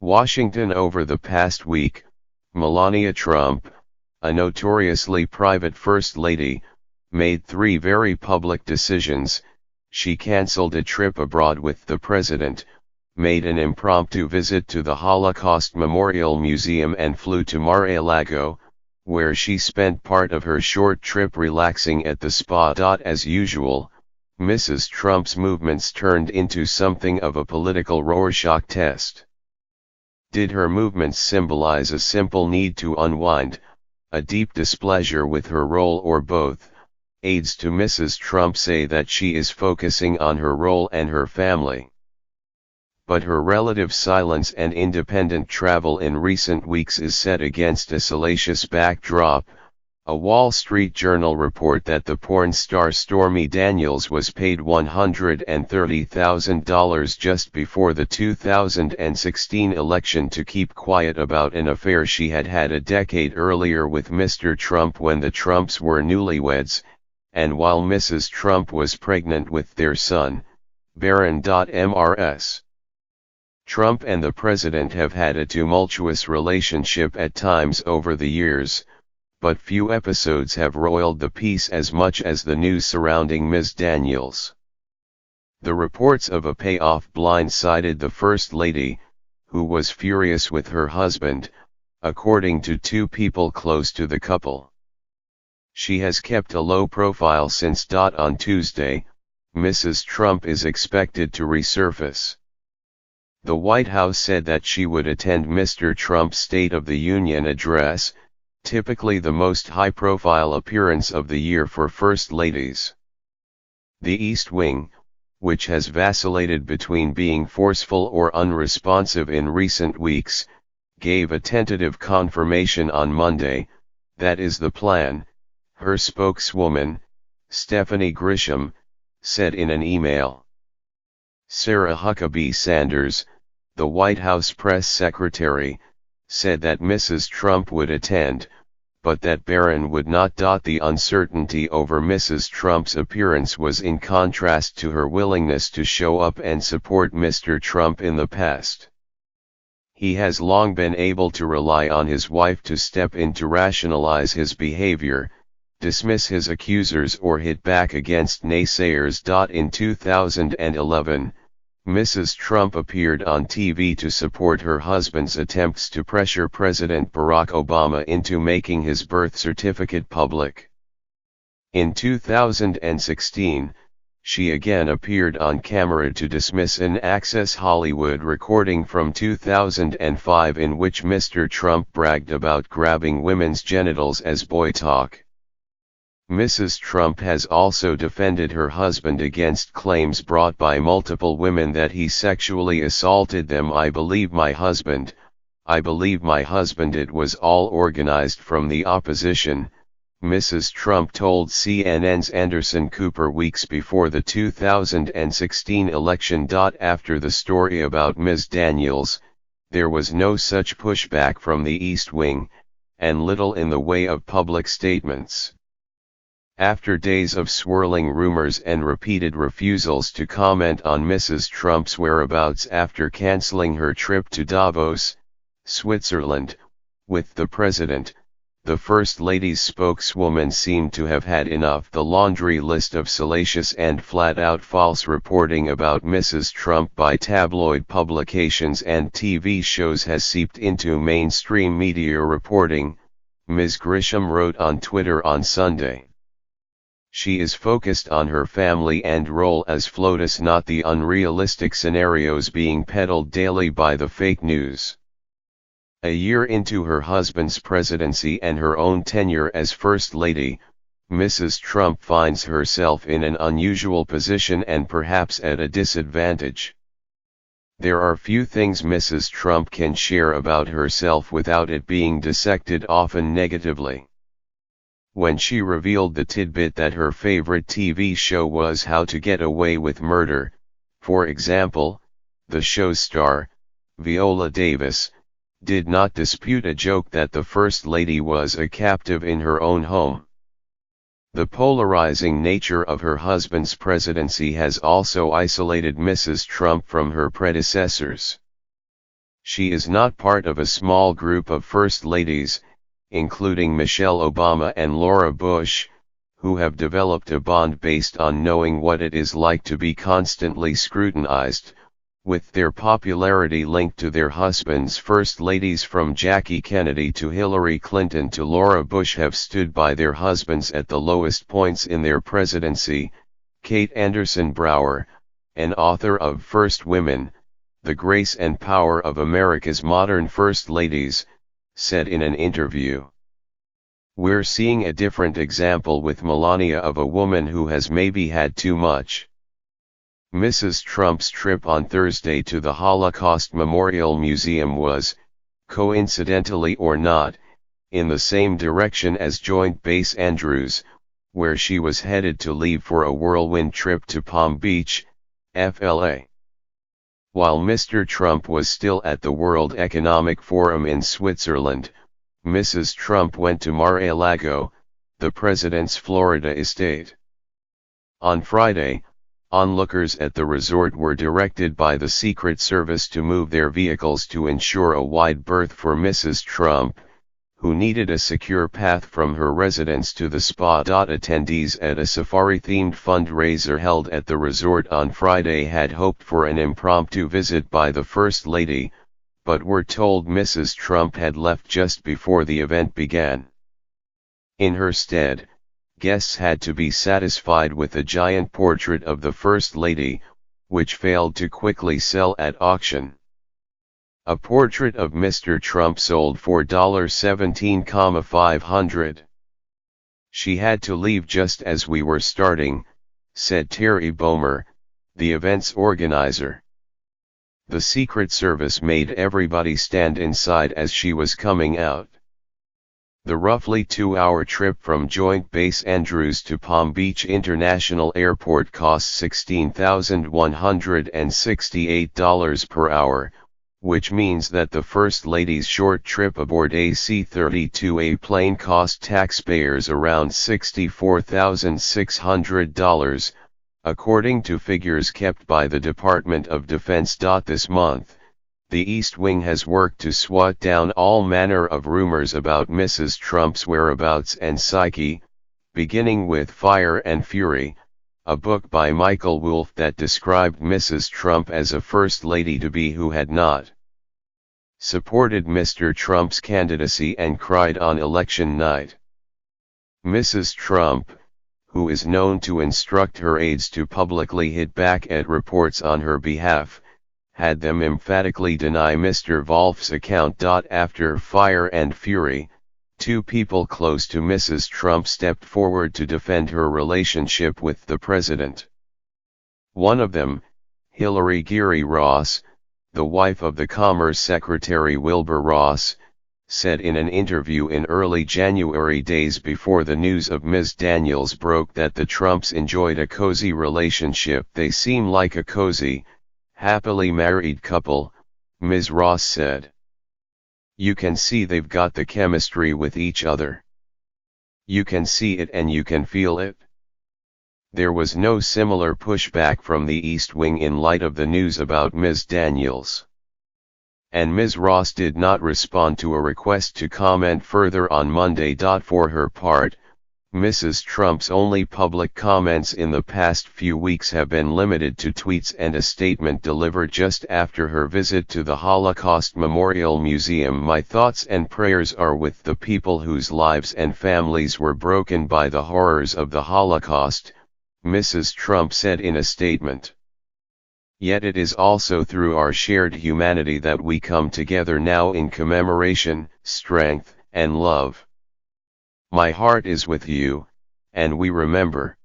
Washington. Over the past week, Melania Trump, a notoriously private First Lady, made three very public decisions. She canceled a trip abroad with the president, made an impromptu visit to the Holocaust Memorial Museum, and flew to Mar-a-Lago, where she spent part of her short trip relaxing at the spa. As usual, Mrs. Trump's movements turned into something of a political Rorschach test. Did her movements symbolize a simple need to unwind, a deep displeasure with her role, or both? Aides to Mrs. Trump say that she is focusing on her role and her family. But her relative silence and independent travel in recent weeks is set against a salacious backdrop. A Wall Street Journal report that the porn star Stormy Daniels was paid $130,000 just before the 2016 election to keep quiet about an affair she had had a decade earlier with Mr. Trump when the Trumps were newlyweds, and while Mrs. Trump was pregnant with their son, Barron. Mrs. Trump and the president have had a tumultuous relationship at times over the years, but few episodes have roiled the peace as much as the news surrounding Ms. Daniels. The reports of a payoff blindsided the First Lady, who was furious with her husband, according to two people close to the couple. She has kept a low profile since. On Tuesday, Mrs. Trump is expected to resurface. The White House said that she would attend Mr. Trump's State of the Union address, typically the most high-profile appearance of the year for First Ladies. The East Wing, which has vacillated between being forceful or unresponsive in recent weeks, gave a tentative confirmation on Monday. That is the plan, her spokeswoman, Stephanie Grisham, said in an email. Sarah Huckabee Sanders, the White House press secretary, said that Mrs. Trump would attend, but that Barron would not. The uncertainty over Mrs. Trump's appearance was in contrast to her willingness to show up and support Mr. Trump in the past. He has long been able to rely on his wife to step in to rationalize his behavior, dismiss his accusers, or hit back against naysayers. In 2011, Mrs. Trump appeared on TV to support her husband's attempts to pressure President Barack Obama into making his birth certificate public. In 2016, she again appeared on camera to dismiss an Access Hollywood recording from 2005 in which Mr. Trump bragged about grabbing women's genitals as boy talk. Mrs. Trump has also defended her husband against claims brought by multiple women that he sexually assaulted them. I believe my husband, it was all organized from the opposition, Mrs. Trump told CNN's Anderson Cooper weeks before the 2016 election. After the story about Ms. Daniels, there was no such pushback from the East Wing, and little in the way of public statements. After days of swirling rumors and repeated refusals to comment on Mrs. Trump's whereabouts after canceling her trip to Davos, Switzerland, with the president, the First Lady's spokeswoman seemed to have had enough. The laundry list of salacious and flat-out false reporting about Mrs. Trump by tabloid publications and TV shows has seeped into mainstream media reporting, Ms. Grisham wrote on Twitter on Sunday. She is focused on her family and role as FLOTUS, not the unrealistic scenarios being peddled daily by the fake news. A year into her husband's presidency and her own tenure as First Lady, Mrs. Trump finds herself in an unusual position and perhaps at a disadvantage. There are few things Mrs. Trump can share about herself without it being dissected, often negatively. When she revealed the tidbit that her favorite TV show was How to Get Away with Murder, for example, the show's star, Viola Davis, did not dispute a joke that the First Lady was a captive in her own home. The polarizing nature of her husband's presidency has also isolated Mrs. Trump from her predecessors. She is not part of a small group of first ladies, including Michelle Obama and Laura Bush, who have developed a bond based on knowing what it is like to be constantly scrutinized, with their popularity linked to their husbands. First ladies from Jackie Kennedy to Hillary Clinton to Laura Bush have stood by their husbands at the lowest points in their presidency. Kate Anderson Brower, an author of First Women, The Grace and Power of America's Modern First Ladies, said in an interview, "We're seeing a different example with Melania of a woman who has maybe had too much." Mrs. Trump's trip on Thursday to the Holocaust Memorial Museum was, coincidentally or not, in the same direction as Joint Base Andrews, where she was headed to leave for a whirlwind trip to Palm Beach, FLA. While Mr. Trump was still at the World Economic Forum in Switzerland, Mrs. Trump went to Mar-a-Lago, the president's Florida estate. On Friday, onlookers at the resort were directed by the Secret Service to move their vehicles to ensure a wide berth for Mrs. Trump, who needed a secure path from her residence to the spa. Attendees at a safari-themed fundraiser held at the resort on Friday had hoped for an impromptu visit by the First Lady, but were told Mrs. Trump had left just before the event began. In her stead, guests had to be satisfied with a giant portrait of the First Lady, which failed to quickly sell at auction. A portrait of Mr. Trump sold for $17,500. "She had to leave just as we were starting," said Terry Bomer, the event's organizer. "The Secret Service made everybody stand inside as she was coming out." The roughly 2-hour trip from Joint Base Andrews to Palm Beach International Airport cost $16,168 per hour, which means that the First Lady's short trip aboard a C-32A plane cost taxpayers around $64,600, according to figures kept by the Department of Defense. This month, the East Wing has worked to swat down all manner of rumors about Mrs. Trump's whereabouts and psyche, beginning with Fire and Fury, a book by Michael Wolff that described Mrs. Trump as a first lady to be who had not supported Mr. Trump's candidacy and cried on election night. Mrs. Trump, who is known to instruct her aides to publicly hit back at reports on her behalf, had them emphatically deny Mr. Wolff's account. After Fire and Fury, two people close to Mrs. Trump stepped forward to defend her relationship with the president. One of them, Hillary Geary Ross, the wife of the Commerce Secretary Wilbur Ross, said in an interview in early January, days before the news of Ms. Daniels broke, that the Trumps enjoyed a cozy relationship. "They seem like a cozy, happily married couple," Ms. Ross said. "You can see they've got the chemistry with each other. You can see it and you can feel it." There was no similar pushback from the East Wing in light of the news about Ms. Daniels. And Ms. Ross did not respond to a request to comment further on Monday. For her part, Mrs. Trump's only public comments in the past few weeks have been limited to tweets and a statement delivered just after her visit to the Holocaust Memorial Museum. "My thoughts and prayers are with the people whose lives and families were broken by the horrors of the Holocaust," Mrs. Trump said in a statement. "Yet it is also through our shared humanity that we come together now in commemoration, strength, and love. My heart is with you, and we remember."